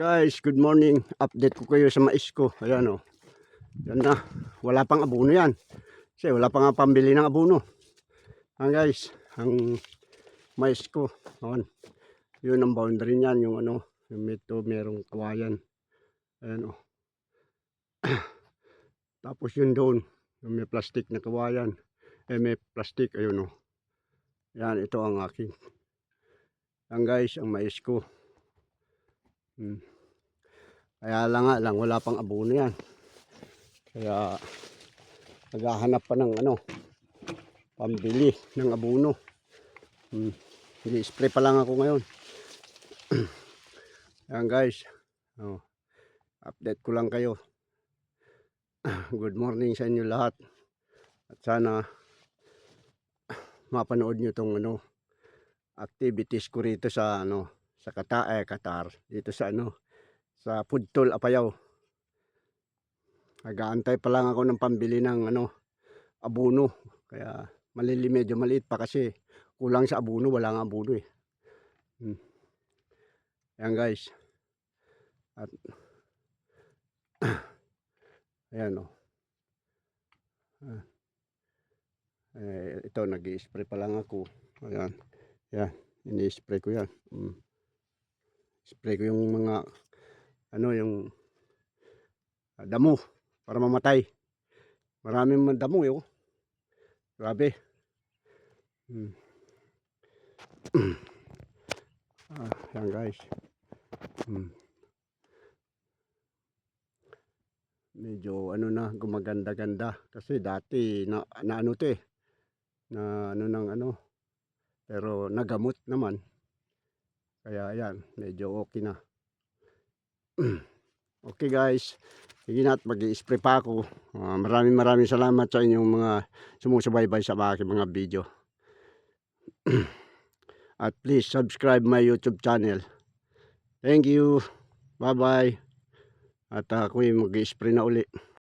Guys, good morning. Update ko kayo sa mais ko. Ayan o. Yan na. Wala pang abono yan. Kasi wala pa nga pambili ng abono. Guys, ang mais ko. Ayan. Yun ang boundary niyan. Yung ano, yung ito merong kawayan. Ayan o. Tapos yun doon. Yung may plastic na kawayan. May plastic. Ayun o. Yan, ito ang aking. Yan guys, ang mais ko. Kaya lang wala pang abono yan. Kaya naghahanap pa ng ano, pambili ng abono. Spray pa lang ako ngayon. Yan guys. Update ko lang kayo. Good morning sa inyo lahat. At sana mapanood nyo tong ano, activities ko rito sa ano, sa Qatar, dito sa ano, sa Pudtol, Apayao. Nag-aantay pa lang ako ng pambili ng ano, abono. Kaya medyo maliit pa kasi kulang sa abono, wala nga abono eh. Ayan guys. At ayan o. Ito nag-i-spray pa lang ako. Ayan. Yan, ini-spray ko yan. Spray ko yung mga ano, yung damo para mamatay. Maraming damo eh. Grabe. Yan guys. Medyo ano na, gumaganda-ganda kasi dati na ano to eh, na ano ng ano, pero nagamot naman, kaya yan, medyo okay na. Okay guys, sige na at mag-i-spray pa ako. Maraming salamat sa inyong mga sumusubaybay sa aking mga video. At please subscribe my YouTube channel. Thank you, bye bye. At ako'y mag-i-spray na uli.